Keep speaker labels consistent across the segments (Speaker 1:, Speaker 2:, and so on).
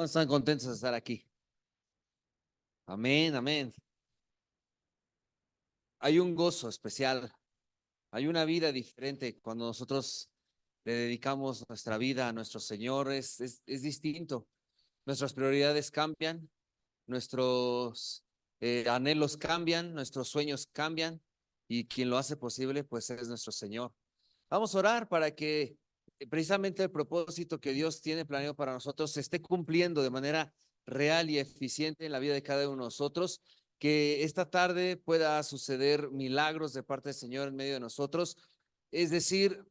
Speaker 1: ¿Están contentos de estar aquí? Amén, amén. Hay un gozo especial, hay una vida diferente cuando nosotros le dedicamos nuestra vida a nuestro Señor. Es distinto. Nuestras prioridades cambian, nuestros anhelos cambian, nuestros sueños cambian y quien lo hace posible pues es nuestro Señor. Vamos a orar para que precisamente el propósito que Dios tiene planeado para nosotros se esté cumpliendo de manera real y eficiente en la vida de cada uno de nosotros, que esta tarde pueda suceder milagros de parte del Señor en medio de nosotros. Es decir,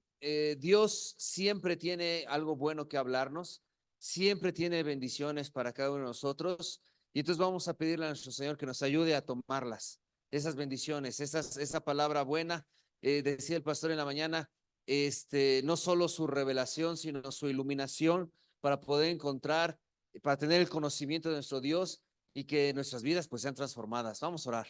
Speaker 1: Dios siempre tiene algo bueno que hablarnos, siempre tiene bendiciones para cada uno de nosotros, y entonces vamos a pedirle a nuestro Señor que nos ayude a tomarlas, esas bendiciones, esa palabra buena. Decía el pastor en la mañana, no solo su revelación, sino su iluminación para poder encontrar, para tener el conocimiento de nuestro Dios y que nuestras vidas pues sean transformadas. Vamos a orar.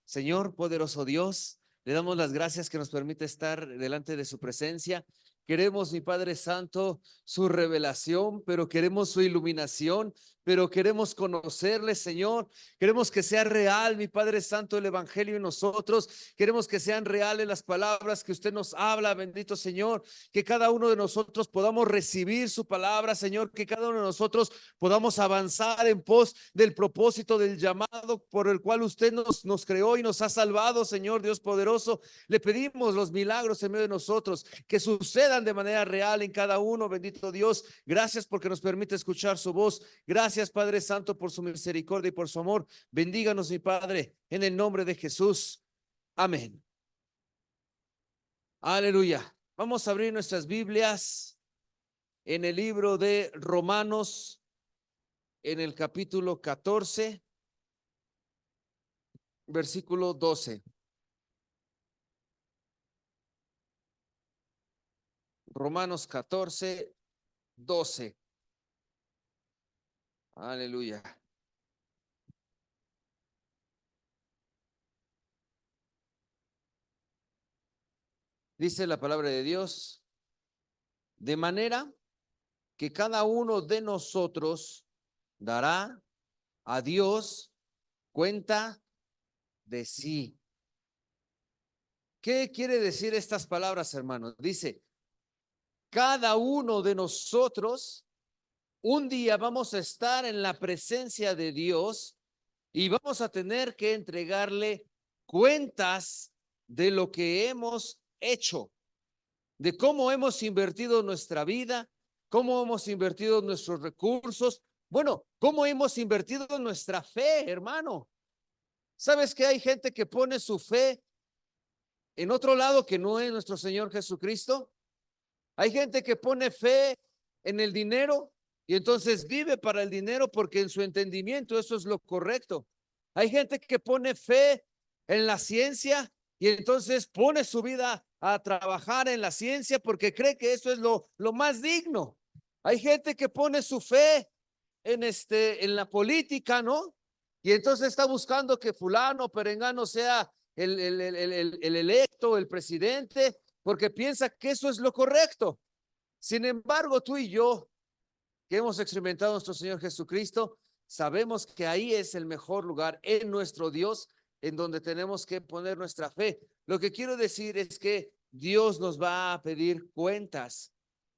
Speaker 1: Señor, poderoso Dios, le damos las gracias que nos permite estar delante de su presencia. Queremos, mi Padre Santo, su revelación, pero queremos su iluminación, pero queremos conocerle, Señor. Queremos que sea real, mi Padre Santo, el Evangelio en nosotros. Queremos que sean reales las palabras que usted nos habla, bendito Señor. Que cada uno de nosotros podamos recibir su palabra, Señor. Que cada uno de nosotros podamos avanzar en pos del propósito, del llamado por el cual usted nos creó y nos ha salvado, Señor Dios poderoso. Le pedimos los milagros en medio de nosotros, que sucedan de manera real en cada uno, bendito Dios. Gracias porque nos permite escuchar su voz. Gracias, Padre Santo, por su misericordia y por su amor. Bendíganos, mi Padre, en el nombre de Jesús. Amén. Aleluya. Vamos a abrir nuestras Biblias en el libro de Romanos, en el capítulo 14, versículo 12. Romanos 14, 12. Aleluya. Dice la palabra de Dios, de manera que cada uno de nosotros dará a Dios cuenta de sí. ¿Qué quiere decir estas palabras, hermanos? Dice, cada uno de nosotros un día vamos a estar en la presencia de Dios y vamos a tener que entregarle cuentas de lo que hemos hecho, de cómo hemos invertido nuestra vida, cómo hemos invertido nuestros recursos, bueno, cómo hemos invertido nuestra fe, hermano. ¿Sabes que hay gente que pone su fe en otro lado que no es nuestro Señor Jesucristo? Hay gente que pone fe en el dinero y entonces vive para el dinero porque en su entendimiento eso es lo correcto. Hay gente que pone fe en la ciencia y entonces pone su vida a trabajar en la ciencia porque cree que eso es lo más digno. Hay gente que pone su fe en la política, ¿no? Y entonces está buscando que fulano, perengano sea el electo, el presidente, porque piensa que eso es lo correcto. Sin embargo, tú y yo, que hemos experimentado a nuestro Señor Jesucristo, sabemos que ahí es el mejor lugar en nuestro Dios, en donde tenemos que poner nuestra fe. Lo que quiero decir es que Dios nos va a pedir cuentas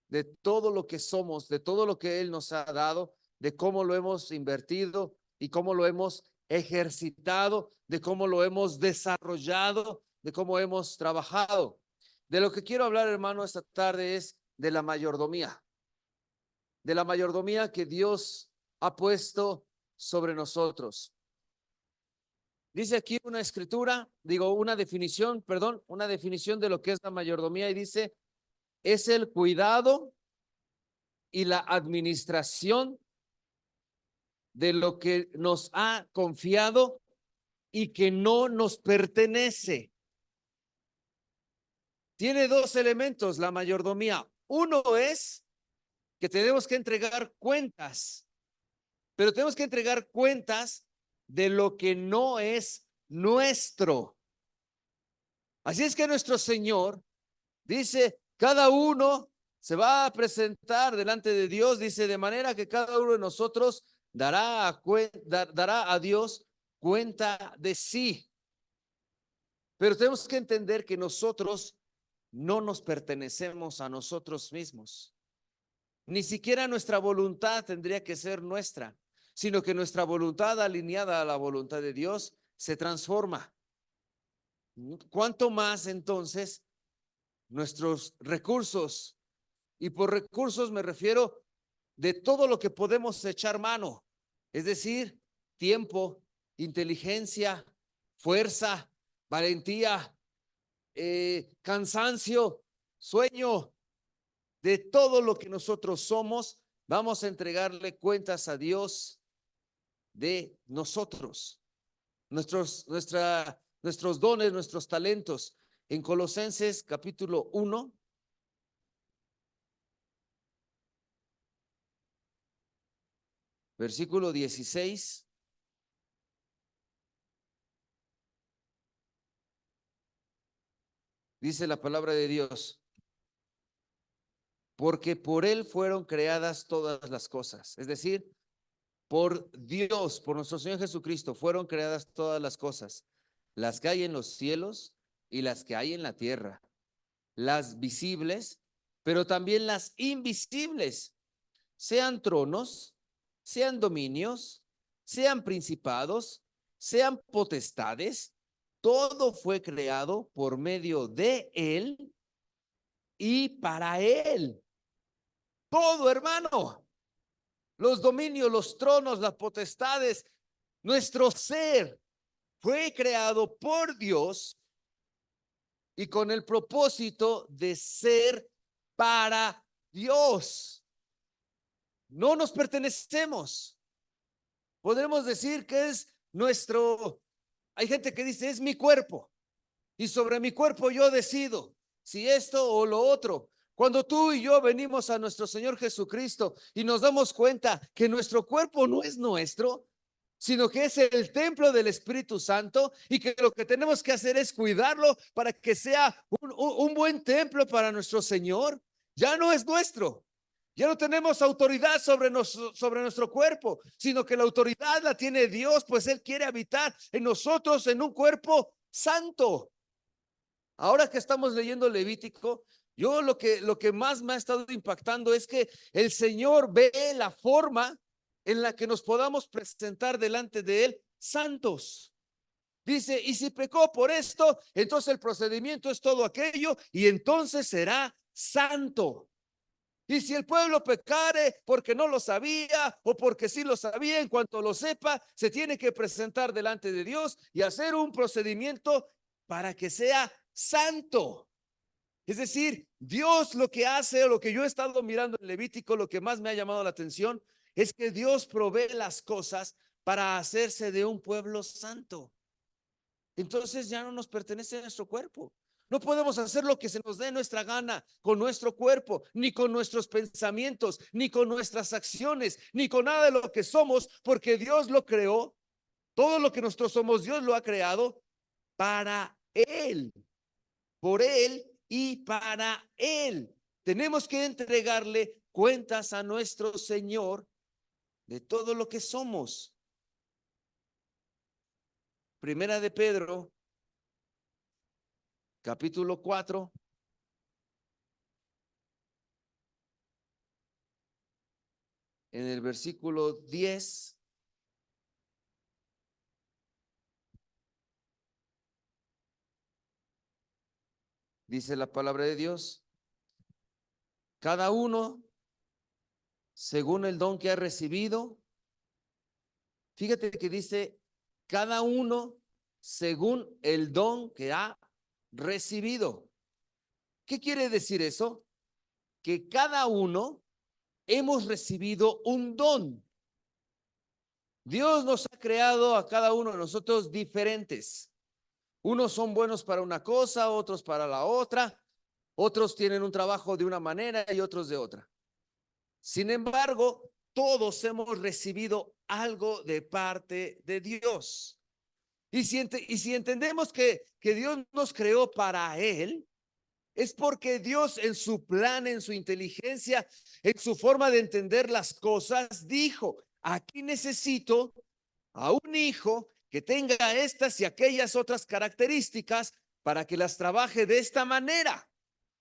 Speaker 1: de todo lo que somos, de todo lo que Él nos ha dado, de cómo lo hemos invertido y cómo lo hemos ejercitado, de cómo lo hemos desarrollado, de cómo hemos trabajado. De lo que quiero hablar, hermano, esta tarde es de la mayordomía que Dios ha puesto sobre nosotros. Dice aquí una escritura, una definición, perdón, una definición de lo que es la mayordomía y dice, es el cuidado y la administración de lo que nos ha confiado y que no nos pertenece. Tiene dos elementos la mayordomía. Uno es que tenemos que entregar cuentas, pero tenemos que entregar cuentas de lo que no es nuestro. Así es que nuestro Señor dice, cada uno se va a presentar delante de Dios, dice, de manera que cada uno de nosotros dará a Dios cuenta de sí. Pero tenemos que entender que nosotros no nos pertenecemos a nosotros mismos. Ni siquiera nuestra voluntad tendría que ser nuestra, sino que nuestra voluntad alineada a la voluntad de Dios se transforma. ¿Cuánto más entonces nuestros recursos? Y por recursos me refiero de todo lo que podemos echar mano, es decir, tiempo, inteligencia, fuerza, valentía, cansancio, sueño, de todo lo que nosotros somos, vamos a entregarle cuentas a Dios de nosotros, nuestros dones, nuestros talentos. En Colosenses capítulo 1, versículo 16, dice la palabra de Dios: porque por Él fueron creadas todas las cosas. Es decir, por Dios, por nuestro Señor Jesucristo, fueron creadas todas las cosas, las que hay en los cielos y las que hay en la tierra, las visibles, pero también las invisibles, sean tronos, sean dominios, sean principados, sean potestades. Todo fue creado por medio de Él y para Él. Todo, hermano. Los dominios, los tronos, las potestades, nuestro ser fue creado por Dios y con el propósito de ser para Dios. No nos pertenecemos. Podemos decir que es nuestro, hay gente que dice, es mi cuerpo y sobre mi cuerpo yo decido si esto o lo otro. Cuando tú y yo venimos a nuestro Señor Jesucristo y nos damos cuenta que nuestro cuerpo no es nuestro, sino que es el templo del Espíritu Santo y que lo que tenemos que hacer es cuidarlo para que sea un buen templo para nuestro Señor, ya no es nuestro. Ya no tenemos autoridad sobre nuestro cuerpo, sino que la autoridad la tiene Dios, pues Él quiere habitar en nosotros en un cuerpo santo. Ahora que estamos leyendo Levítico, yo lo que más me ha estado impactando es que el Señor ve la forma en la que nos podamos presentar delante de Él santos. Dice, y si pecó por esto, entonces el procedimiento es todo aquello y entonces será santo. Y si el pueblo pecare porque no lo sabía o porque sí lo sabía, en cuanto lo sepa, se tiene que presentar delante de Dios y hacer un procedimiento para que sea santo. Es decir, Dios lo que hace, o lo que yo he estado mirando en Levítico, lo que más me ha llamado la atención, es que Dios provee las cosas para hacerse de un pueblo santo. Entonces ya no nos pertenece a nuestro cuerpo. No podemos hacer lo que se nos dé nuestra gana con nuestro cuerpo, ni con nuestros pensamientos, ni con nuestras acciones, ni con nada de lo que somos, porque Dios lo creó. Todo lo que nosotros somos, Dios lo ha creado para Él, por Él y para Él. Tenemos que entregarle cuentas a nuestro Señor de todo lo que somos. Primera de Pedro, capítulo 4. En el versículo 10, dice la palabra de Dios: cada uno según el don que ha recibido. Fíjate que dice cada uno según el don que ha recibido. ¿Qué quiere decir eso? Que cada uno hemos recibido un don. Dios nos ha creado a cada uno de nosotros diferentes. Unos son buenos para una cosa, otros para la otra, otros tienen un trabajo de una manera y otros de otra. Sin embargo, todos hemos recibido algo de parte de Dios. Y si entendemos que Dios nos creó para Él, es porque Dios en su plan, en su inteligencia, en su forma de entender las cosas, dijo, aquí necesito a un hijo que tenga estas y aquellas otras características para que las trabaje de esta manera.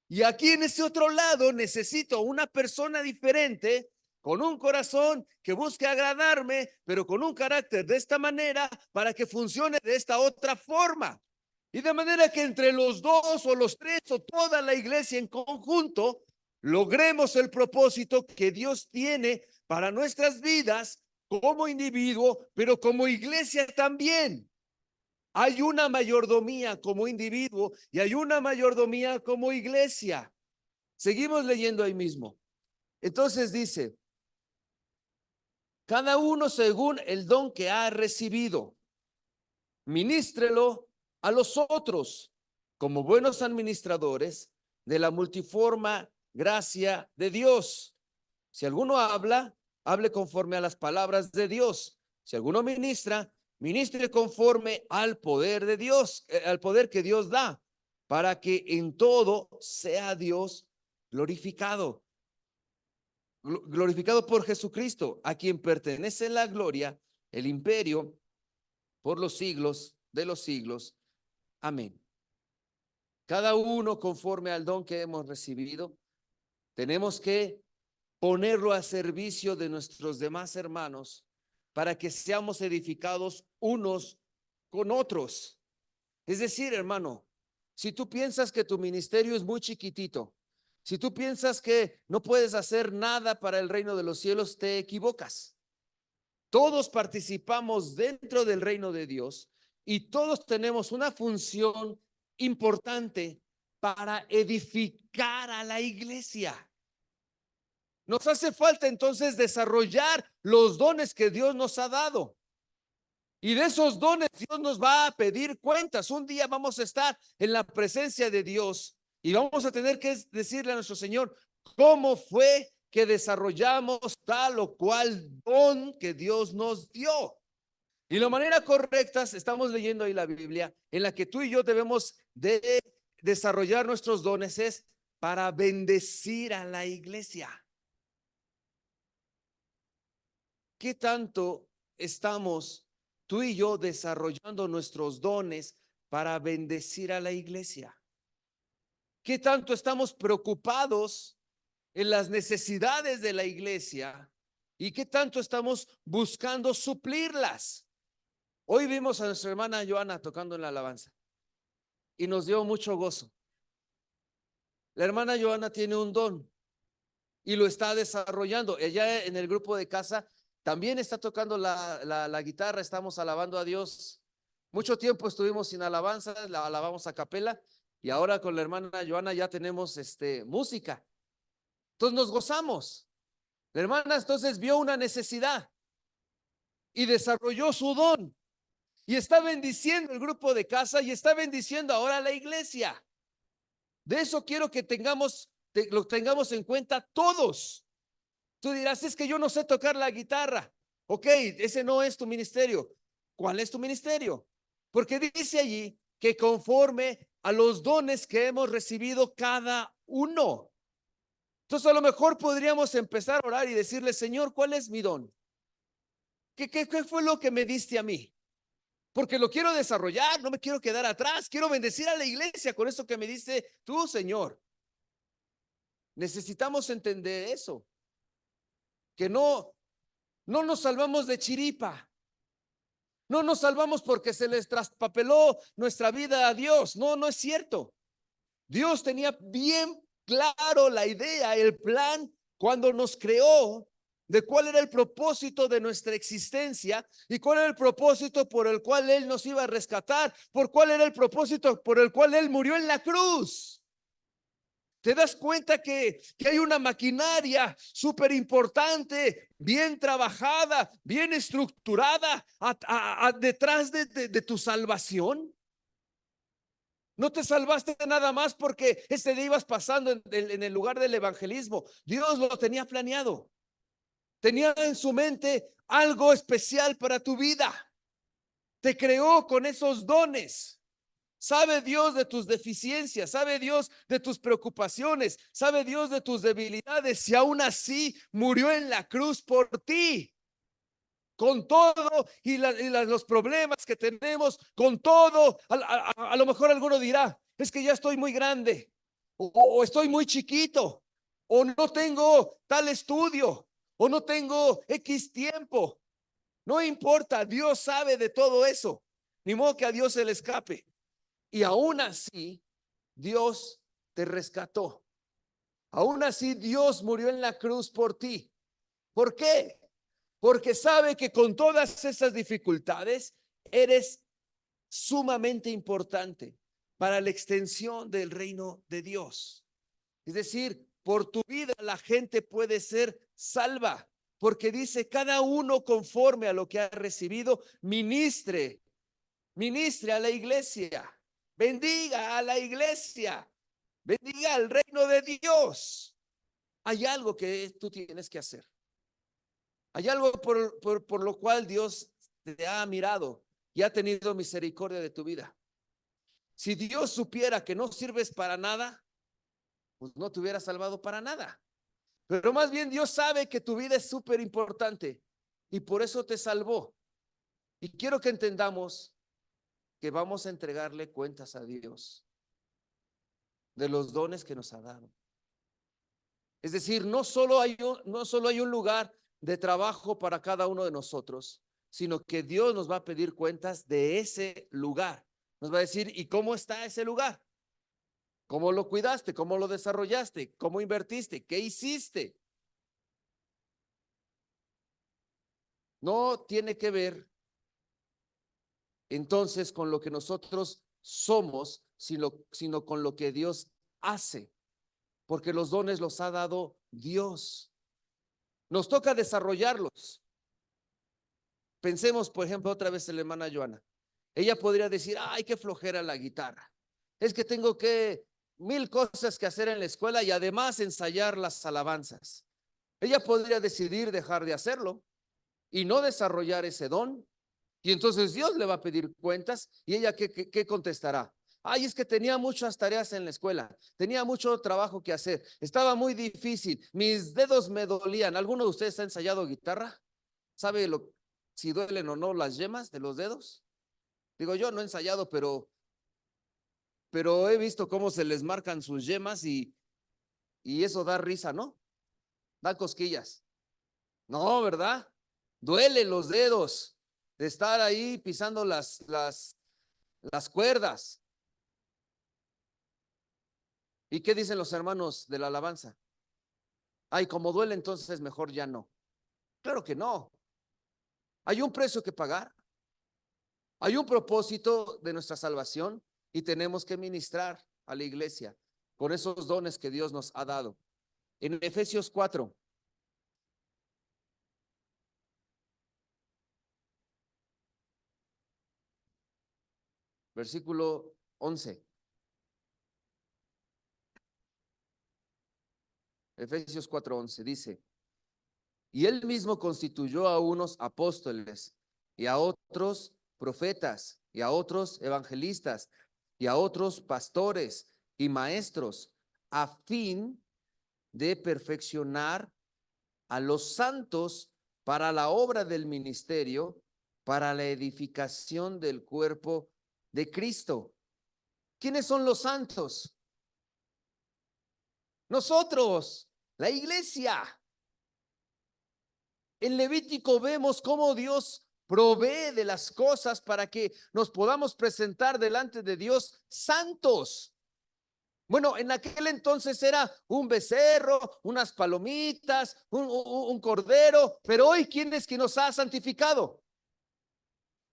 Speaker 1: Y aquí en ese otro lado necesito una persona diferente, con un corazón que busque agradarme, pero con un carácter de esta manera para que funcione de esta otra forma. Y de manera que entre los dos o los tres o toda la iglesia en conjunto logremos el propósito que Dios tiene para nuestras vidas como individuo, pero como iglesia también. Hay una mayordomía como individuo y hay una mayordomía como iglesia. Seguimos leyendo ahí mismo. Entonces dice, cada uno según el don que ha recibido, ministrelo a los otros como buenos administradores de la multiforme gracia de Dios. Si alguno habla, hable conforme a las palabras de Dios. Si alguno ministra, ministre conforme al poder de Dios, al poder que Dios da, para que en todo sea Dios glorificado. Glorificado por Jesucristo, a quien pertenece la gloria, el imperio, por los siglos de los siglos. Amén. Cada uno conforme al don que hemos recibido, tenemos que ponerlo a servicio de nuestros demás hermanos para que seamos edificados unos con otros. Es decir, hermano, si tú piensas que tu ministerio es muy chiquitito, si tú piensas que no puedes hacer nada para el reino de los cielos, te equivocas. Todos participamos dentro del reino de Dios y todos tenemos una función importante para edificar a la iglesia. Nos hace falta entonces desarrollar los dones que Dios nos ha dado. Y de esos dones Dios nos va a pedir cuentas. Un día vamos a estar en la presencia de Dios y vamos a tener que decirle a nuestro Señor cómo fue que desarrollamos tal o cual don que Dios nos dio. Y la manera correcta, estamos leyendo ahí la Biblia, en la que tú y yo debemos de desarrollar nuestros dones es para bendecir a la iglesia. ¿Qué tanto estamos tú y yo desarrollando nuestros dones para bendecir a la iglesia? ¿Qué tanto estamos preocupados en las necesidades de la iglesia y qué tanto estamos buscando suplirlas? Hoy vimos a nuestra hermana Joana tocando en la alabanza y nos dio mucho gozo. La hermana Joana tiene un don y lo está desarrollando. Ella en el grupo de casa también está tocando la guitarra, estamos alabando a Dios. Mucho tiempo estuvimos sin alabanza, la alabamos a capela y ahora con la hermana Joana ya tenemos música. Entonces nos gozamos. La hermana entonces vio una necesidad y desarrolló su don y está bendiciendo el grupo de casa y está bendiciendo ahora la iglesia. De eso quiero que lo tengamos en cuenta todos. Tú dirás, es que yo no sé tocar la guitarra. Ok, ese no es tu ministerio. ¿Cuál es tu ministerio? Porque dice allí que conforme a los dones que hemos recibido cada uno. Entonces a lo mejor podríamos empezar a orar y decirle, Señor, ¿cuál es mi don? ¿Qué fue lo que me diste a mí? Porque lo quiero desarrollar, no me quiero quedar atrás, quiero bendecir a la iglesia con eso que me diste tú, Señor. Necesitamos entender eso, que no nos salvamos de chiripa, no nos salvamos porque se les traspapeló nuestra vida a Dios. No, no es cierto. Dios tenía bien claro la idea, el plan cuando nos creó, de cuál era el propósito de nuestra existencia y cuál era el propósito por el cual Él nos iba a rescatar, por cuál era el propósito por el cual Él murió en la cruz. Te das cuenta que hay una maquinaria súper importante, bien trabajada, bien estructurada detrás de tu salvación. No te salvaste nada más porque ese día ibas pasando en el lugar del evangelismo. Dios lo tenía planeado. Tenía en su mente algo especial para tu vida. Te creó con esos dones. Sabe Dios de tus deficiencias, sabe Dios de tus preocupaciones, sabe Dios de tus debilidades, y aún así murió en la cruz por ti. Con todo los problemas que tenemos, con todo, a lo mejor alguno dirá, es que ya estoy muy grande, o estoy muy chiquito, o no tengo tal estudio, o no tengo X tiempo. No importa, Dios sabe de todo eso. Ni modo que a Dios se le escape. Y aún así, Dios te rescató. Aún así, Dios murió en la cruz por ti. ¿Por qué? Porque sabe que con todas esas dificultades eres sumamente importante para la extensión del reino de Dios. Es decir, por tu vida la gente puede ser salva, porque dice cada uno conforme a lo que ha recibido, ministre a la iglesia, bendiga a la iglesia, bendiga al reino de Dios. Hay algo que tú tienes que hacer. Hay algo por lo cual Dios te ha mirado y ha tenido misericordia de tu vida. Si Dios supiera que no sirves para nada, pues no te hubiera salvado para nada. Pero más bien Dios sabe que tu vida es súper importante y por eso te salvó. Y quiero que entendamos que vamos a entregarle cuentas a Dios de los dones que nos ha dado. Es decir, no solo hay un lugar de trabajo para cada uno de nosotros, sino que Dios nos va a pedir cuentas de ese lugar. Nos va a decir, ¿y cómo está ese lugar? ¿Cómo lo cuidaste? ¿Cómo lo desarrollaste? ¿Cómo invertiste? ¿Qué hiciste? No tiene que ver entonces con lo que nosotros somos, sino con lo que Dios hace, porque los dones los ha dado Dios. Nos toca desarrollarlos. Pensemos, por ejemplo, otra vez en la hermana Joana. Ella podría decir, ay, qué flojera la guitarra. Es que tengo que 1000 cosas que hacer en la escuela y además ensayar las alabanzas. Ella podría decidir dejar de hacerlo y no desarrollar ese don. Y entonces Dios le va a pedir cuentas y ella ¿qué contestará? Ay, es que tenía muchas tareas en la escuela, tenía mucho trabajo que hacer, estaba muy difícil, mis dedos me dolían. ¿Alguno de ustedes ha ensayado guitarra? ¿Sabe si duelen o no las yemas de los dedos? Digo, yo no he ensayado, pero he visto cómo se les marcan sus yemas y eso da risa, ¿no? Da cosquillas. No, ¿verdad? Duelen los dedos de estar ahí pisando las cuerdas. ¿Y qué dicen los hermanos de la alabanza? Ay, como duele, entonces mejor ya no. Claro que no. Hay un precio que pagar. Hay un propósito de nuestra salvación y tenemos que ministrar a la iglesia con esos dones que Dios nos ha dado. En Efesios 4, versículo 11. Efesios 4:11 dice, y él mismo constituyó a unos apóstoles y a otros profetas y a otros evangelistas y a otros pastores y maestros a fin de perfeccionar a los santos para la obra del ministerio, para la edificación del cuerpo de Cristo. ¿Quiénes son los santos? Nosotros, la iglesia. En Levítico vemos cómo Dios provee de las cosas para que nos podamos presentar delante de Dios santos. Bueno, en aquel entonces era un becerro, unas palomitas, un cordero, pero hoy ¿quién es que nos ha santificado?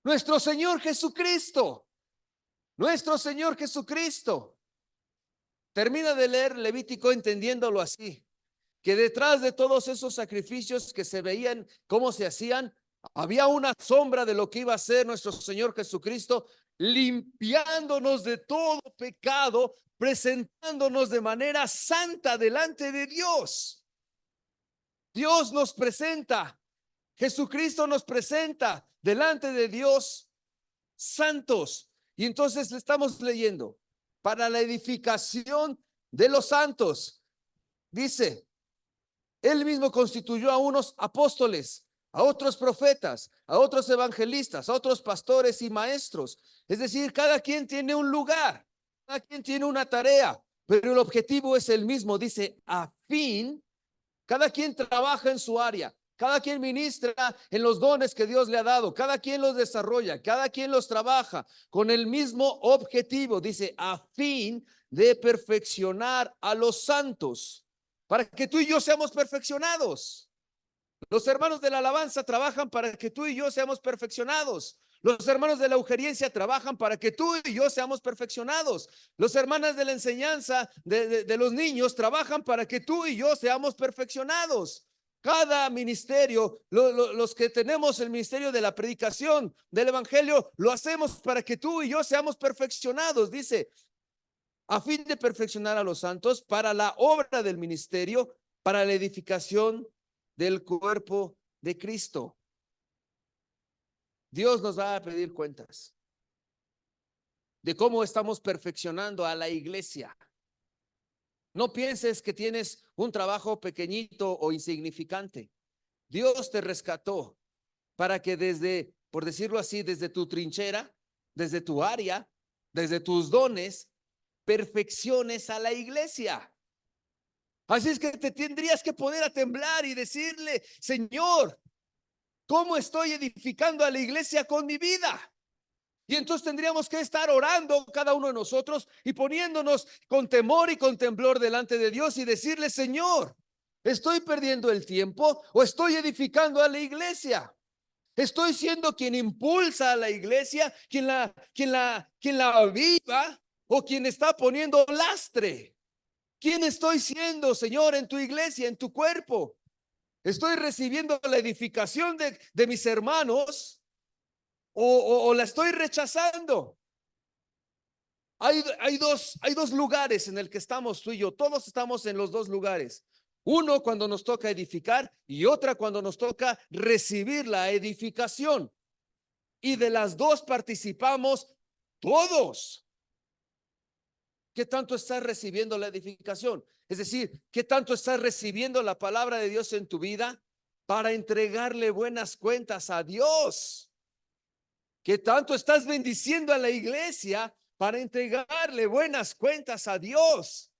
Speaker 1: Nuestro Señor Jesucristo. Nuestro Señor Jesucristo. Termina de leer Levítico entendiéndolo así, que detrás de todos esos sacrificios que se veían, cómo se hacían, había una sombra de lo que iba a ser nuestro Señor Jesucristo, limpiándonos de todo pecado, presentándonos de manera santa delante de Dios. Dios nos presenta, Jesucristo nos presenta delante de Dios santos. Y entonces le estamos leyendo, para la edificación de los santos. Dice, él mismo constituyó a unos apóstoles, a otros profetas, a otros evangelistas, a otros pastores y maestros. Es decir, cada quien tiene un lugar, cada quien tiene una tarea, pero el objetivo es el mismo. Dice, a fin, cada quien trabaja en su área. Cada quien ministra en los dones que Dios le ha dado. Cada quien los desarrolla. Cada quien los trabaja con el mismo objetivo. Dice, a fin de perfeccionar a los santos, para que tú y yo seamos perfeccionados. Los hermanos de la alabanza trabajan para que tú y yo seamos perfeccionados. Los hermanos de la eugeriencia trabajan para que tú y yo seamos perfeccionados. Los hermanos de la enseñanza de los niños trabajan para que tú y yo seamos perfeccionados. Cada ministerio, los que tenemos el ministerio de la predicación del evangelio, lo hacemos para que tú y yo seamos perfeccionados. Dice, a fin de perfeccionar a los santos para la obra del ministerio, para la edificación del cuerpo de Cristo. Dios nos va a pedir cuentas de cómo estamos perfeccionando a la iglesia. No pienses que tienes un trabajo pequeñito o insignificante. Dios te rescató para que desde, por decirlo así, desde tu trinchera, desde tu área, desde tus dones, perfecciones a la iglesia. Así es que te tendrías que poner a temblar y decirle, Señor, ¿cómo estoy edificando a la iglesia con mi vida? Y entonces tendríamos que estar orando cada uno de nosotros y poniéndonos con temor y con temblor delante de Dios y decirle, Señor, ¿estoy perdiendo el tiempo o estoy edificando a la iglesia? ¿Estoy siendo quien impulsa a la iglesia, quien la aviva o quien está poniendo lastre? ¿Quién estoy siendo, Señor, en tu iglesia, en tu cuerpo? ¿Estoy recibiendo la edificación de mis hermanos o la estoy rechazando? Hay dos lugares en el que estamos tú y yo. Todos estamos en los dos lugares. Uno cuando nos toca edificar y otra cuando nos toca recibir la edificación. Y de las dos participamos todos. ¿Qué tanto estás recibiendo la edificación? Es decir, ¿qué tanto estás recibiendo la palabra de Dios en tu vida para entregarle buenas cuentas a Dios? ¿Qué tanto estás bendiciendo a la iglesia para entregarle buenas cuentas a Dios?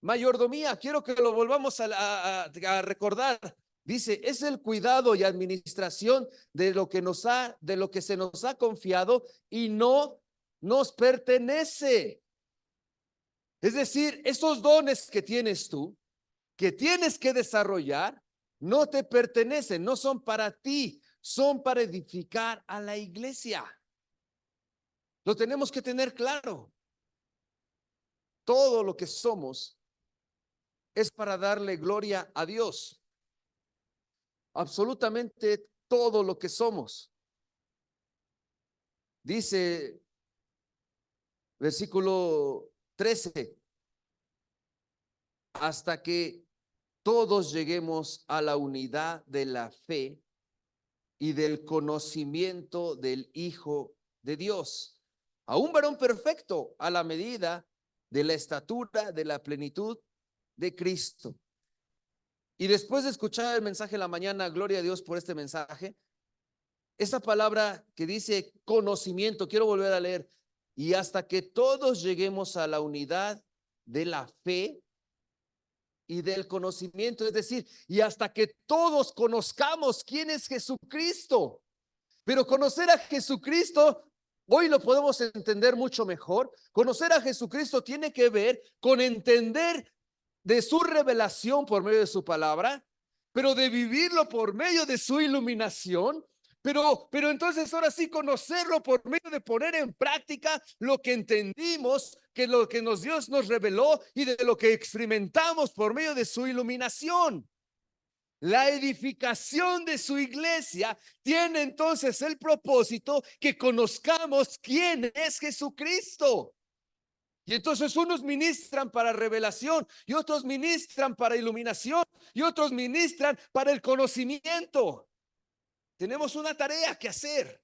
Speaker 1: Mayordomía, quiero que lo volvamos a recordar. Dice, es el cuidado y administración de lo que se nos ha confiado y no nos pertenece. Es decir, esos dones que tienes tú, que tienes que desarrollar, no te pertenecen, no son para ti, son para edificar a la iglesia. Lo tenemos que tener claro. Todo lo que somos es para darle gloria a Dios. Absolutamente todo lo que somos. Dice versículo 13, hasta que todos lleguemos a la unidad de la fe y del conocimiento del Hijo de Dios, a un varón perfecto a la medida de la estatura de la plenitud de Cristo. Y después de escuchar el mensaje de la mañana, gloria a Dios por este mensaje, esa palabra que dice conocimiento, quiero volver a leer, y hasta que todos lleguemos a la unidad de la fe y del conocimiento, es decir, y hasta que todos conozcamos quién es Jesucristo. Pero conocer a Jesucristo, hoy lo podemos entender mucho mejor. Conocer a Jesucristo tiene que ver con entender de su revelación por medio de su palabra, pero de vivirlo por medio de su iluminación. Pero entonces ahora sí conocerlo por medio de poner en práctica lo que entendimos, que lo que Dios nos reveló y de lo que experimentamos por medio de su iluminación. La edificación de su iglesia tiene entonces el propósito que conozcamos quién es Jesucristo. Y entonces unos ministran para revelación y otros ministran para iluminación y otros ministran para el conocimiento. Tenemos una tarea que hacer.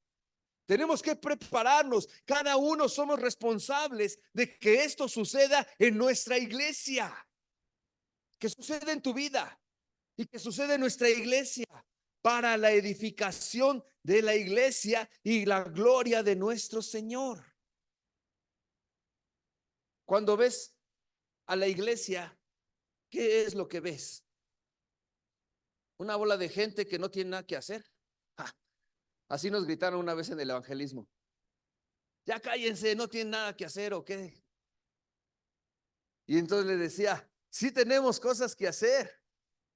Speaker 1: Tenemos que prepararnos. Cada uno somos responsables de que esto suceda en nuestra iglesia, que suceda en tu vida y que suceda en nuestra iglesia para la edificación de la iglesia y la gloria de nuestro Señor. Cuando ves a la iglesia, ¿qué es lo que ves? Una bola de gente que no tiene nada que hacer. Así nos gritaron una vez en el evangelismo. Ya cállense, no tienen nada que hacer o qué. Y entonces le decía, sí tenemos cosas que hacer.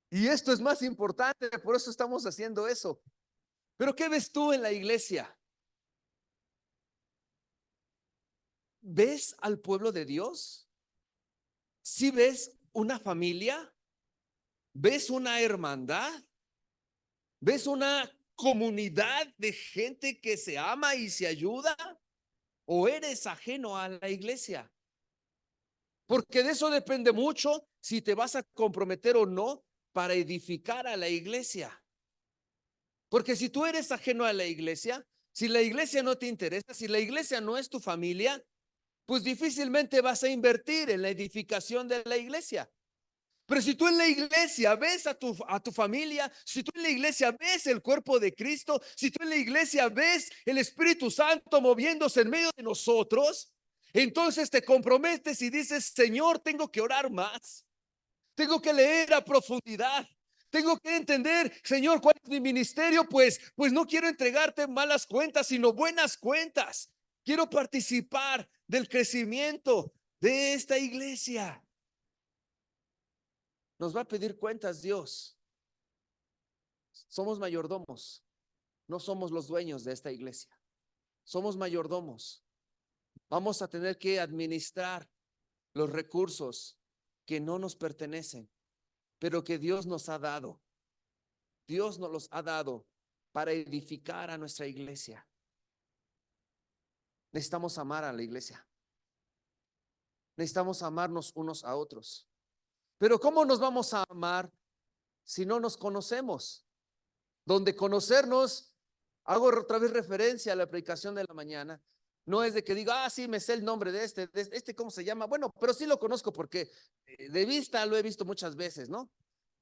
Speaker 1: Y esto es más importante, por eso estamos haciendo eso. Pero ¿qué ves tú en la iglesia? ¿Ves al pueblo de Dios? ¿Sí ves una familia? ¿Ves una hermandad? ¿Ves una comunidad de gente que se ama y se ayuda? ¿O eres ajeno a la iglesia? Porque de eso depende mucho si te vas a comprometer o no para edificar a la iglesia. Porque si tú eres ajeno a la iglesia, si la iglesia no te interesa, si la iglesia no es tu familia, pues difícilmente vas a invertir en la edificación de la iglesia. Pero si tú en la iglesia ves a tu familia, si tú en la iglesia ves el cuerpo de Cristo, si tú en la iglesia ves el Espíritu Santo moviéndose en medio de nosotros, entonces te comprometes y dices, Señor, tengo que orar más, tengo que leer a profundidad. Tengo que entender, Señor, cuál es mi ministerio, pues no quiero entregarte malas cuentas, sino buenas cuentas. Quiero participar del crecimiento de esta iglesia. Nos va a pedir cuentas Dios. Somos mayordomos, no somos los dueños de esta iglesia. Somos mayordomos. Vamos a tener que administrar los recursos que no nos pertenecen, pero que Dios nos ha dado. Dios nos los ha dado para edificar a nuestra iglesia. Necesitamos amar a la iglesia. Necesitamos amarnos unos a otros. Pero ¿cómo nos vamos a amar si no nos conocemos? Donde conocernos, hago otra vez referencia a la predicación de la mañana, no es de que diga, sí, me sé el nombre de este, ¿cómo se llama? Bueno, pero sí lo conozco porque de vista lo he visto muchas veces, ¿no?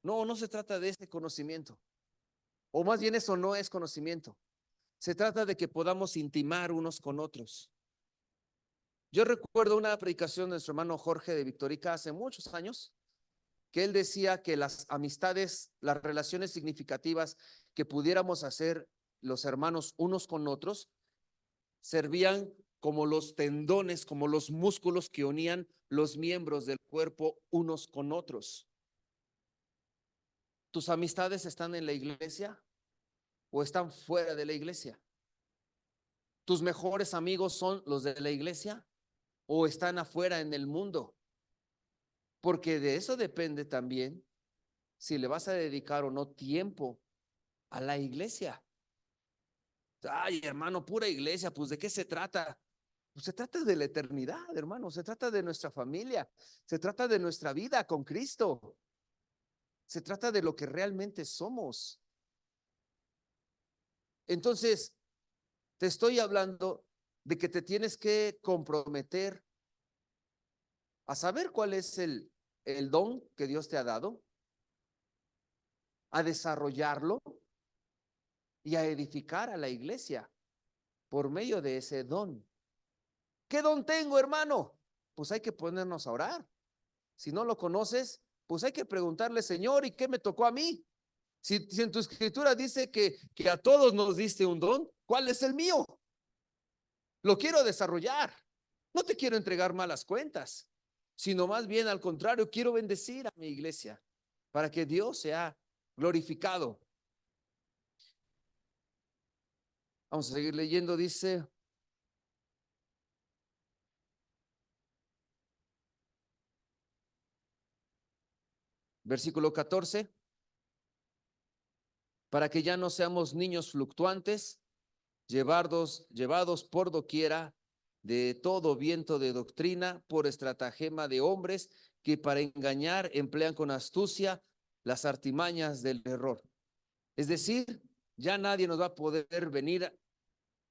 Speaker 1: No se trata de este conocimiento, o más bien eso no es conocimiento. Se trata de que podamos intimar unos con otros. Yo recuerdo una predicación de nuestro hermano Jorge de Victorica hace muchos años, que él decía que las amistades, las relaciones significativas que pudiéramos hacer los hermanos unos con otros, servían como los tendones, como los músculos que unían los miembros del cuerpo unos con otros. ¿Tus amistades están en la iglesia o están fuera de la iglesia? ¿Tus mejores amigos son los de la iglesia o están afuera en el mundo? Porque de eso depende también si le vas a dedicar o no tiempo a la iglesia. Ay, hermano, pura iglesia, pues ¿de qué se trata? Pues se trata de la eternidad, hermano, se trata de nuestra familia, se trata de nuestra vida con Cristo, se trata de lo que realmente somos. Entonces, te estoy hablando de que te tienes que comprometer a saber cuál es el don que Dios te ha dado, a desarrollarlo y a edificar a la iglesia por medio de ese don. ¿Qué don tengo, hermano? Pues hay que ponernos a orar. Si no lo conoces, pues hay que preguntarle, Señor, ¿y qué me tocó a mí? Si en tu escritura dice que a todos nos diste un don, ¿cuál es el mío? Lo quiero desarrollar. No te quiero entregar malas cuentas, sino más bien al contrario, quiero bendecir a mi iglesia para que Dios sea glorificado. Vamos a seguir leyendo, dice, versículo 14, para que ya no seamos niños fluctuantes, llevados por doquiera de todo viento de doctrina, por estratagema de hombres que para engañar emplean con astucia las artimañas del error. Es decir, ya nadie nos va a poder venir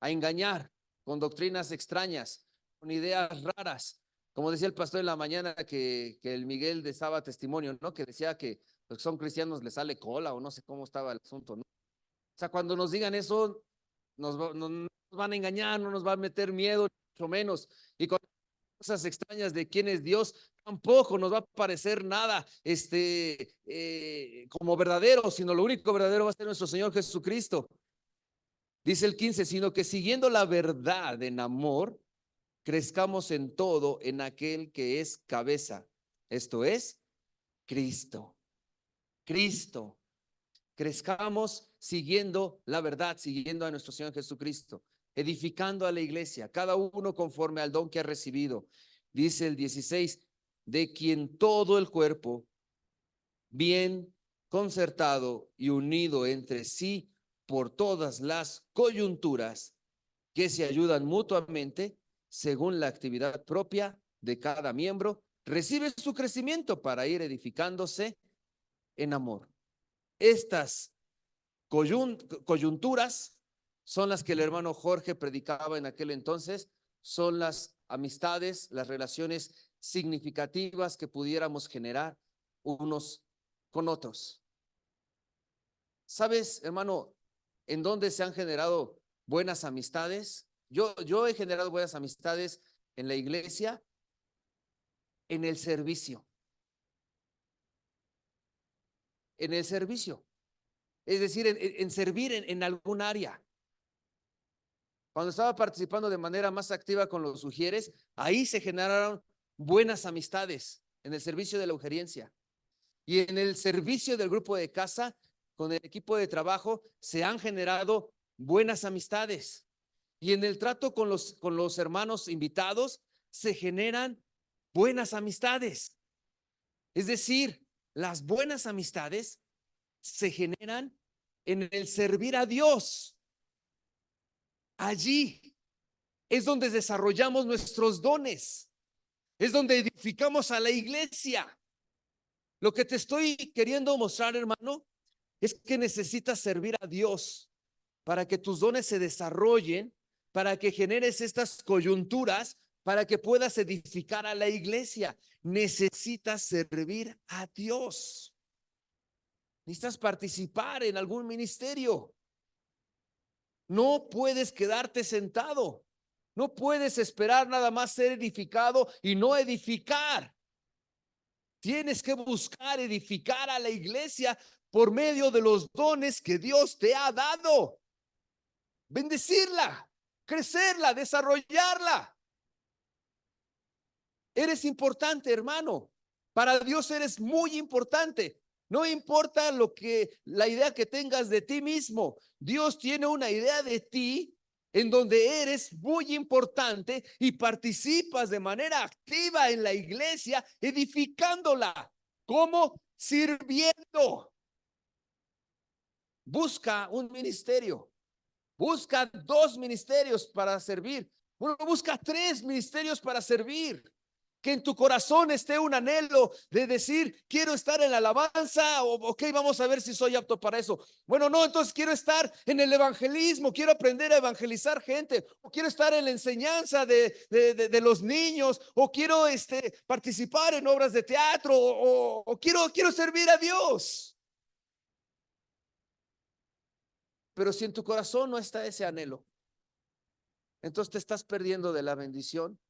Speaker 1: a engañar con doctrinas extrañas, con ideas raras. Como decía el pastor en la mañana que el Miguel daba testimonio, ¿no? Que decía que los que son cristianos les sale cola o no sé cómo estaba el asunto, ¿no? O sea, cuando nos digan eso, nos van a engañar, no nos va a meter miedo, mucho menos. Y con cosas extrañas de quién es Dios, tampoco nos va a parecer nada como verdadero, sino lo único verdadero va a ser nuestro Señor Jesucristo. Dice el 15, sino que siguiendo la verdad en amor, crezcamos en todo en aquel que es cabeza, esto es Cristo. Cristo. Crezcamos siguiendo la verdad, siguiendo a nuestro Señor Jesucristo, edificando a la iglesia, cada uno conforme al don que ha recibido. Dice el 16, de quien todo el cuerpo, bien concertado y unido entre sí por todas las coyunturas que se ayudan mutuamente según la actividad propia de cada miembro, recibe su crecimiento para ir edificándose en amor. Estas coyunturas son las que el hermano Jorge predicaba en aquel entonces, son las amistades, las relaciones significativas que pudiéramos generar unos con otros. ¿Sabes, hermano, en dónde se han generado buenas amistades? Yo he generado buenas amistades en la iglesia, en el servicio. En el servicio. Es decir, en servir en algún área. Cuando estaba participando de manera más activa con los ujieres, ahí se generaron buenas amistades en el servicio de la ujeriencia. Y en el servicio del grupo de casa, con el equipo de trabajo, se han generado buenas amistades. Y en el trato con los hermanos invitados, se generan buenas amistades. Es decir, las buenas amistades se generan en el servir a Dios. Allí es donde desarrollamos nuestros dones, es donde edificamos a la iglesia. Lo que te estoy queriendo mostrar, hermano, es que necesitas servir a Dios para que tus dones se desarrollen, para que generes estas coyunturas, para que puedas edificar a la iglesia. Necesitas servir a Dios. Necesitas participar en algún ministerio. No puedes quedarte sentado. No puedes esperar nada más ser edificado y no edificar. Tienes que buscar edificar a la iglesia por medio de los dones que Dios te ha dado. Bendecirla, crecerla, desarrollarla. Eres importante, hermano. Para Dios eres muy importante. No importa la idea que tengas de ti mismo. Dios tiene una idea de ti en donde eres muy importante y participas de manera activa en la iglesia, edificándola. ¿Cómo? Sirviendo. Busca un ministerio. Busca 2 ministerios para servir. Uno busca 3 ministerios para servir. Que en tu corazón esté un anhelo de decir, quiero estar en la alabanza, o ok, vamos a ver si soy apto para eso. Bueno, no, entonces quiero estar en el evangelismo, quiero aprender a evangelizar gente, o quiero estar en la enseñanza de los niños, o quiero participar en obras de teatro, o quiero servir a Dios. Pero si en tu corazón no está ese anhelo, entonces te estás perdiendo de la bendición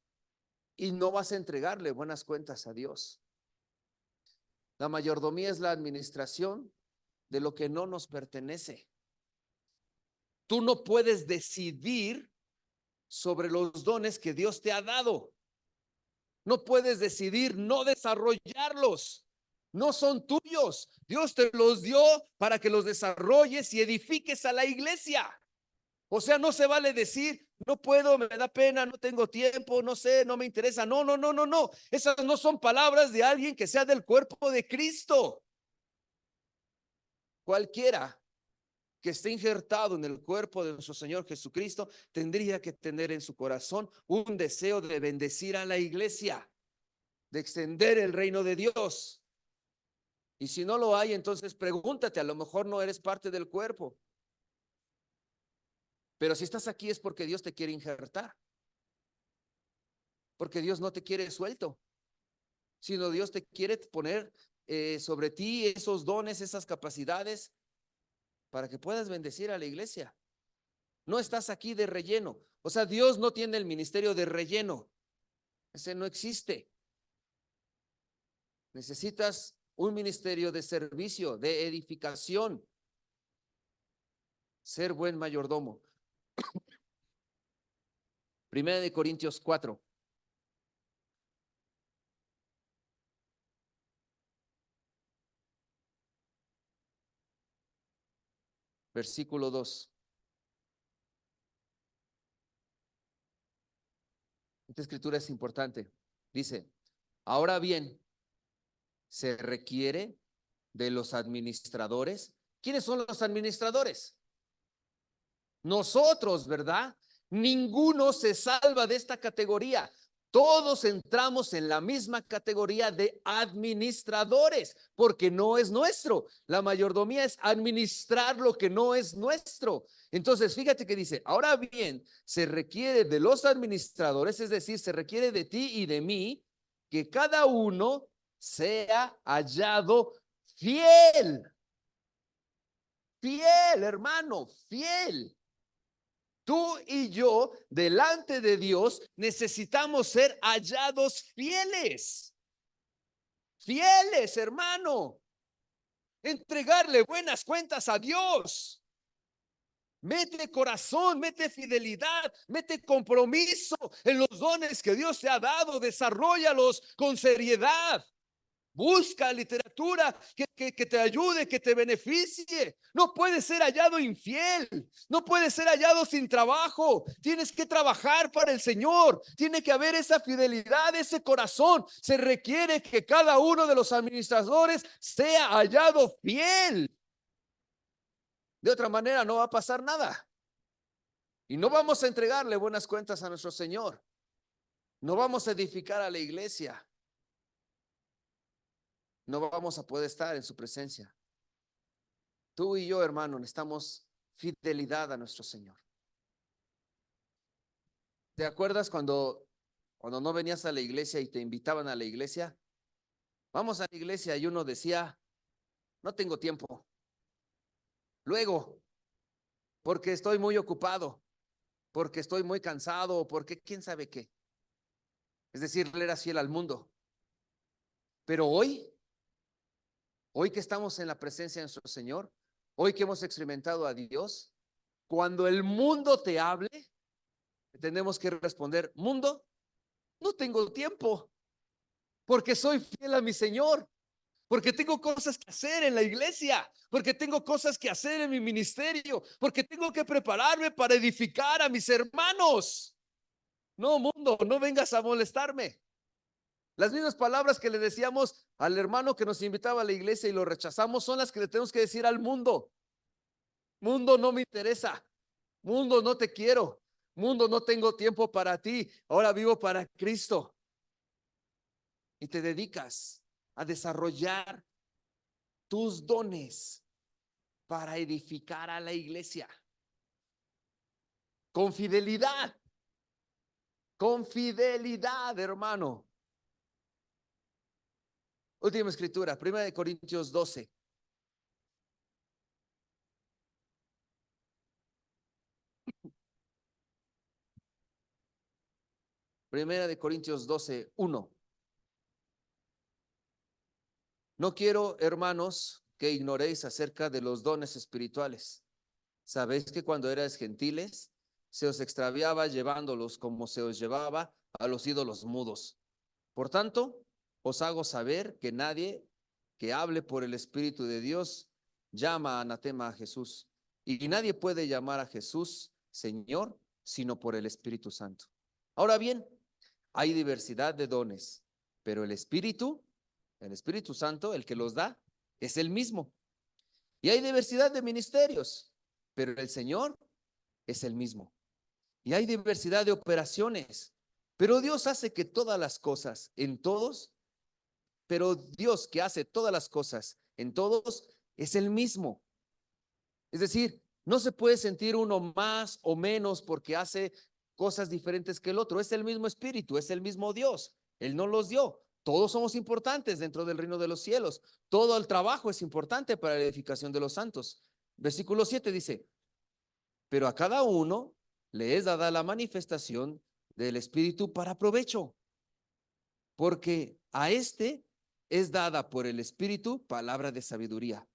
Speaker 1: y no vas a entregarle buenas cuentas a Dios. La mayordomía es la administración de lo que no nos pertenece. Tú no puedes decidir sobre los dones que Dios te ha dado. No puedes decidir no desarrollarlos. No son tuyos. Dios te los dio para que los desarrolles y edifiques a la iglesia. O sea, no se vale decir, no puedo, me da pena, no tengo tiempo, no sé, no me interesa. No, no, no, no, no. Esas no son palabras de alguien que sea del cuerpo de Cristo. Cualquiera que esté injertado en el cuerpo de nuestro Señor Jesucristo tendría que tener en su corazón un deseo de bendecir a la iglesia, de extender el reino de Dios. Y si no lo hay, entonces pregúntate, a lo mejor no eres parte del cuerpo. Pero si estás aquí es porque Dios te quiere injertar, porque Dios no te quiere suelto, sino Dios te quiere poner sobre ti esos dones, esas capacidades, para que puedas bendecir a la iglesia. No estás aquí de relleno. O sea, Dios no tiene el ministerio de relleno. Ese no existe. Necesitas un ministerio de servicio, de edificación, ser buen mayordomo. Primera de Corintios 4. Versículo 2. Esta escritura es importante. Dice, ahora bien, se requiere de los administradores. ¿Quiénes son los administradores? Nosotros, ¿verdad? Ninguno se salva de esta categoría. Todos entramos en la misma categoría de administradores, porque no es nuestro. La mayordomía es administrar lo que no es nuestro. Entonces, fíjate que dice, ahora bien, se requiere de los administradores, es decir, se requiere de ti y de mí, que cada uno sea hallado fiel. Fiel, hermano, fiel. Tú y yo, delante de Dios, necesitamos ser hallados fieles. Fieles, hermano. Entregarle buenas cuentas a Dios. Mete corazón, mete fidelidad, mete compromiso en los dones que Dios te ha dado. Desarróllalos con seriedad. Busca literatura que te ayude, que te beneficie. No puedes ser hallado infiel. No puedes ser hallado sin trabajo. Tienes que trabajar para el Señor. Tiene que haber esa fidelidad, ese corazón. Se requiere que cada uno de los administradores sea hallado fiel. De otra manera no va a pasar nada. Y no vamos a entregarle buenas cuentas a nuestro Señor. No vamos a edificar a la iglesia. No vamos a poder estar en su presencia. Tú y yo, hermano, necesitamos fidelidad a nuestro Señor. ¿Te acuerdas cuando no venías a la iglesia y te invitaban a la iglesia? Vamos a la iglesia y uno decía, no tengo tiempo. Luego, porque estoy muy ocupado, porque estoy muy cansado, porque quién sabe qué. Es decir, le eras fiel al mundo. Pero hoy que estamos en la presencia de nuestro Señor, hoy que hemos experimentado a Dios, cuando el mundo te hable, tenemos que responder, mundo, no tengo tiempo, porque soy fiel a mi Señor, porque tengo cosas que hacer en la iglesia, porque tengo cosas que hacer en mi ministerio, porque tengo que prepararme para edificar a mis hermanos. No, mundo, no vengas a molestarme. Las mismas palabras que le decíamos al hermano que nos invitaba a la iglesia y lo rechazamos son las que le tenemos que decir al mundo. Mundo, no me interesa. Mundo, no te quiero. Mundo, no tengo tiempo para ti. Ahora vivo para Cristo. Y te dedicas a desarrollar tus dones para edificar a la iglesia. Con fidelidad, hermano. Última escritura, 1 Corintios 12. Primera de Corintios 12, 1. No quiero, hermanos, que ignoréis acerca de los dones espirituales. Sabéis que cuando erais gentiles, se os extraviaba llevándolos como se os llevaba a los ídolos mudos. Por tanto, os hago saber que nadie que hable por el Espíritu de Dios llama anatema a Jesús. Y nadie puede llamar a Jesús Señor, sino por el Espíritu Santo. Ahora bien, hay diversidad de dones, pero el Espíritu Santo, el que los da, es el mismo. Y hay diversidad de ministerios, pero el Señor es el mismo. Y hay diversidad de operaciones, pero Dios hace que todas las cosas en todos, pero Dios que hace todas las cosas en todos es el mismo. Es decir, No se puede sentir uno más o menos porque hace cosas diferentes que el otro. Es el mismo espíritu, es el mismo Dios. Él no los dio. Todos somos importantes dentro del reino de los cielos. Todo el trabajo es importante para la edificación de los santos. Versículo 7 dice, pero a cada uno le es dada la manifestación del espíritu para provecho, porque a este es dada por el espíritu palabra de sabiduría,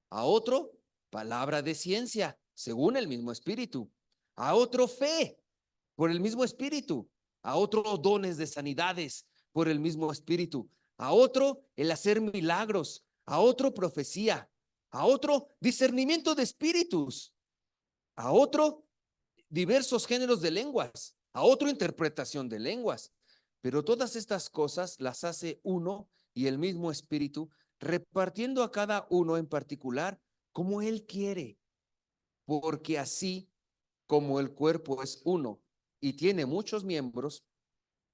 Speaker 1: a otro palabra de ciencia, según el mismo espíritu, a otro fe, por el mismo espíritu, a otro dones de sanidades, por el mismo espíritu, a otro el hacer milagros, a otro profecía, a otro discernimiento de espíritus, a otro diversos géneros de lenguas, a otro interpretación de lenguas. Pero todas estas cosas las hace uno y el mismo espíritu, repartiendo a cada uno en particular como él quiere, porque así como el cuerpo es uno y tiene muchos miembros,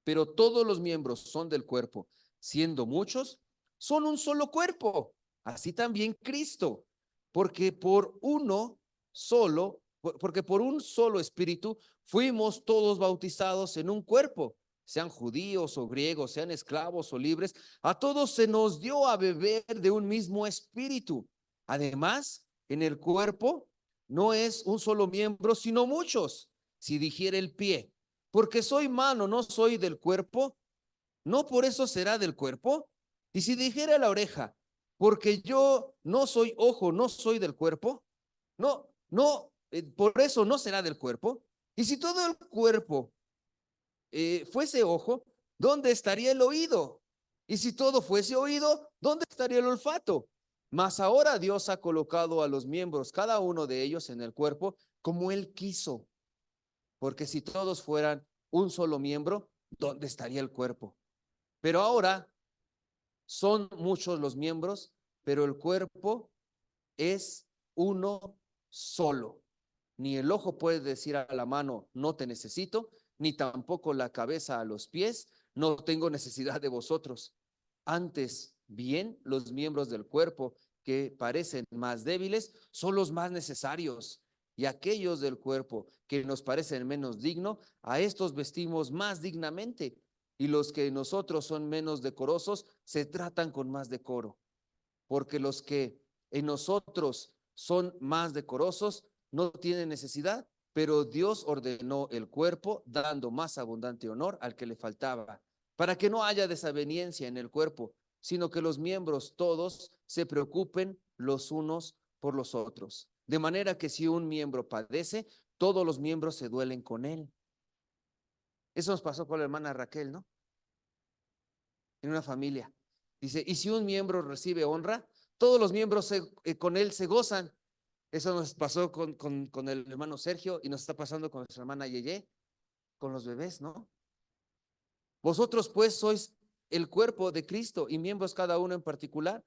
Speaker 1: pero todos los miembros son del cuerpo, siendo muchos, son un solo cuerpo. Así también Cristo, porque por uno solo, porque por un solo espíritu fuimos todos bautizados en un cuerpo, sean judíos o griegos, sean esclavos o libres, a todos se nos dio a beber de un mismo espíritu. Además, en el cuerpo no es un solo miembro, sino muchos. Si dijera el pie, porque soy mano, no soy del cuerpo, no por eso será del cuerpo. Y si dijera la oreja, porque yo no soy ojo, no soy del cuerpo, por eso no será del cuerpo. Y si todo el cuerpo fuese ojo, ¿dónde estaría el oído? Y si todo fuese oído, ¿dónde estaría el olfato? Mas ahora Dios ha colocado a los miembros, cada uno de ellos en el cuerpo, como Él quiso. Porque si todos fueran un solo miembro, ¿dónde estaría el cuerpo? Pero ahora son muchos los miembros, pero el cuerpo es uno solo. Ni el ojo puede decir a la mano, no te necesito, ni tampoco la cabeza a los pies, no tengo necesidad de vosotros. Antes bien, los miembros del cuerpo que parecen más débiles son los más necesarios. Y aquellos del cuerpo que nos parecen menos dignos, a estos vestimos más dignamente. Y los que nosotros son menos decorosos, se tratan con más decoro. Porque los que en nosotros son más decorosos no tienen necesidad, pero Dios ordenó el cuerpo dando más abundante honor al que le faltaba, para que no haya desaveniencia en el cuerpo, sino que los miembros todos se preocupen los unos por los otros. De manera que si un miembro padece, todos los miembros se duelen con él. Eso nos pasó con la hermana Raquel, ¿no? En una familia. Dice, y si un miembro recibe honra, todos los miembros con él se gozan. Eso nos pasó con el hermano Sergio y nos está pasando con nuestra hermana Yeye, con los bebés, ¿no? Vosotros pues sois el cuerpo de Cristo y miembros cada uno en particular.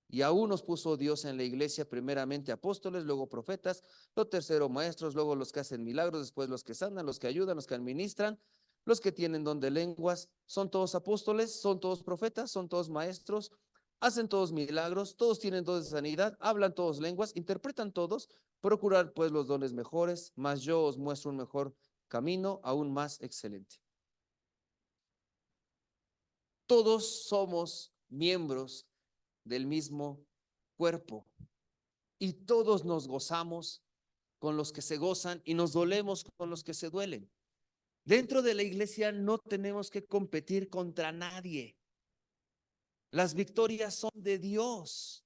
Speaker 1: Y a unos puso Dios en la iglesia, primeramente apóstoles, luego profetas, lo tercero maestros, luego los que hacen milagros, después los que sanan, los que ayudan, los que administran, los que tienen don de lenguas. Son todos apóstoles, son todos profetas, son todos maestros, hacen todos milagros, todos tienen dones de sanidad, hablan todos lenguas, interpretan todos. Procurad pues los dones mejores, mas yo os muestro un mejor camino, aún más excelente. Todos somos miembros del mismo cuerpo y todos nos gozamos con los que se gozan y nos dolemos con los que se duelen. Dentro de la iglesia no tenemos que competir contra nadie. Las victorias son de Dios.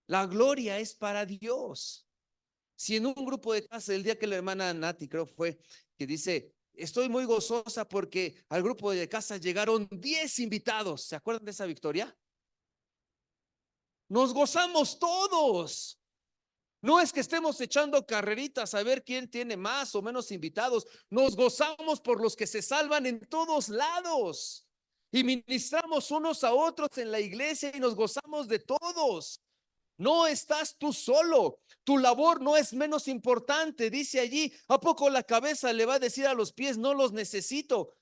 Speaker 1: La gloria es para Dios. Si en un grupo de casa, el día que la hermana Nati creo fue, que dice, estoy muy gozosa porque al grupo de casa llegaron 10 invitados. ¿Se acuerdan de esa victoria? Nos gozamos todos. No es que estemos echando carreritas a ver quién tiene más o menos invitados. Nos gozamos por los que se salvan en todos lados. Y ministramos unos a otros en la iglesia y nos gozamos de todos. No estás tú solo. Tu labor no es menos importante. Dice allí, ¿a poco la cabeza le va a decir a los pies, no los necesito?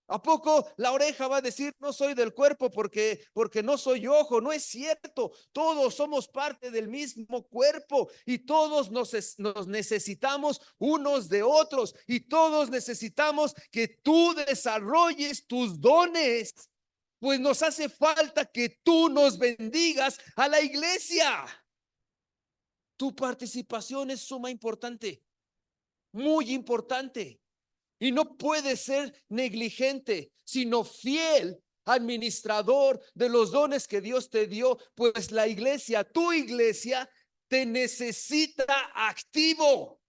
Speaker 1: ¿A poco la oreja va a decir no soy del cuerpo porque no soy ojo? No es cierto. Todos somos parte del mismo cuerpo y todos nos necesitamos unos de otros y todos necesitamos que tú desarrolles tus dones. Pues nos hace falta que tú nos bendigas a la iglesia. Tu participación es suma importante, muy importante. Y no puedes ser negligente, sino fiel administrador de los dones que Dios te dio, pues la iglesia, tu iglesia, te necesita activo.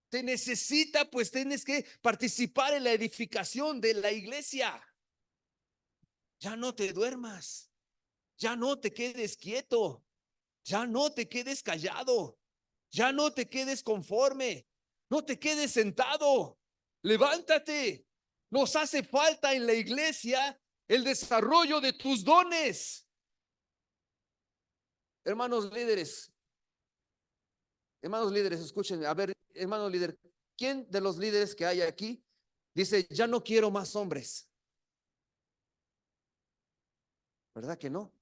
Speaker 1: Te necesita, pues tienes que participar en la edificación de la iglesia. Ya no te duermas, ya no te quedes quieto, ya no te quedes callado, ya no te quedes conforme, no te quedes sentado, levántate. Nos hace falta en la iglesia el desarrollo de tus dones. Hermanos líderes, escuchen, a ver, hermano líder, ¿quién de los líderes que hay aquí dice, ya no quiero más hombres? ¿Verdad que no?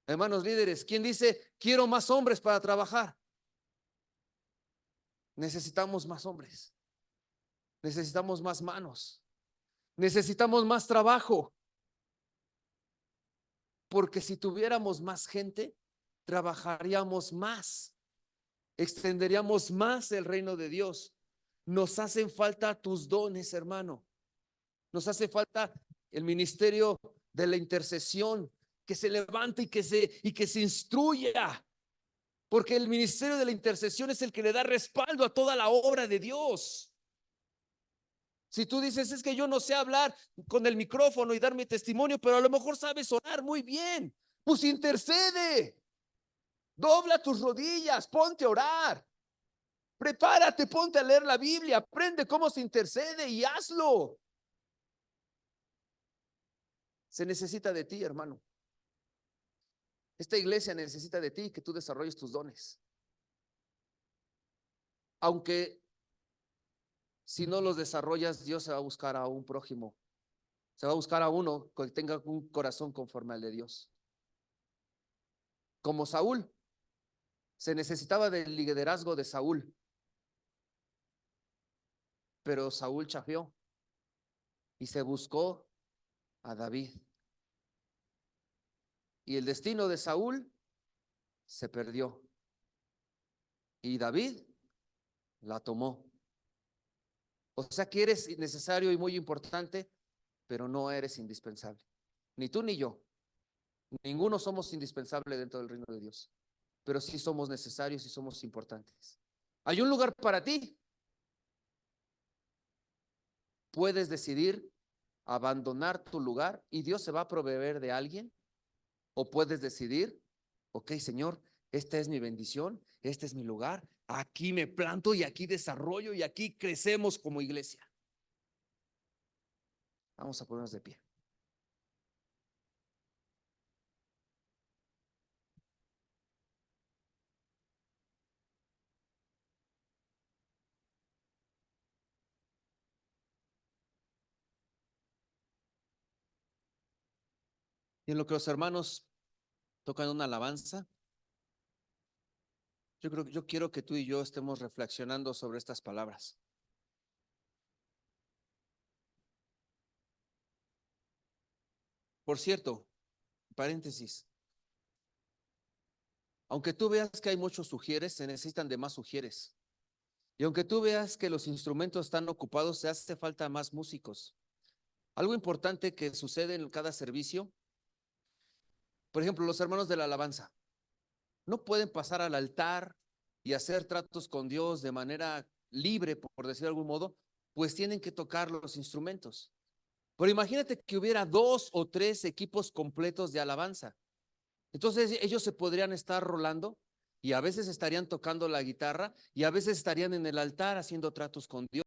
Speaker 1: Hermanos líderes, ¿quién dice, quiero más hombres para trabajar? Necesitamos más hombres, necesitamos más manos, necesitamos más trabajo, porque si tuviéramos más gente, trabajaríamos más, extenderíamos más el reino de Dios. Nos hacen falta tus dones, hermano. Nos hace falta el ministerio de la intercesión, que se levante y que se instruya, porque el ministerio de la intercesión es el que le da respaldo a toda la obra de Dios. Si tú dices, es que yo no sé hablar con el micrófono y dar mi testimonio, pero a lo mejor sabes orar muy bien, pues intercede, dobla tus rodillas, ponte a orar, prepárate, ponte a leer la Biblia, aprende cómo se intercede y hazlo. Se necesita de ti, hermano. Esta iglesia necesita de ti, que tú desarrolles tus dones. Aunque si no los desarrollas, Dios se va a buscar a un prójimo. Se va a buscar a uno que tenga un corazón conforme al de Dios. Como Saúl, se necesitaba del liderazgo de Saúl, pero Saúl chafeó y se buscó a David. Y el destino de Saúl se perdió. Y David la tomó. O sea que eres necesario y muy importante, pero no eres indispensable. Ni tú ni yo. Ninguno somos indispensables dentro del reino de Dios, pero sí somos necesarios y somos importantes. Hay un lugar para ti. Puedes decidir abandonar tu lugar y Dios se va a proveer de alguien, o puedes decidir, ok, Señor, esta es mi bendición, este es mi lugar, aquí me planto y aquí desarrollo y aquí crecemos como iglesia. Vamos a ponernos de pie. Y en lo que los hermanos tocan una alabanza, yo quiero que tú y yo estemos reflexionando sobre estas palabras. Por cierto, paréntesis, aunque tú veas que hay muchos sugieres, se necesitan de más sugieres. Y aunque tú veas que los instrumentos están ocupados, se hace falta más músicos. Algo importante que sucede en cada servicio, por ejemplo, los hermanos de la alabanza, no pueden pasar al altar y hacer tratos con Dios de manera libre, por decir de algún modo, pues tienen que tocar los instrumentos. Pero imagínate que hubiera 2 o 3 equipos completos de alabanza. Entonces ellos se podrían estar rolando y a veces estarían tocando la guitarra y a veces estarían en el altar haciendo tratos con Dios.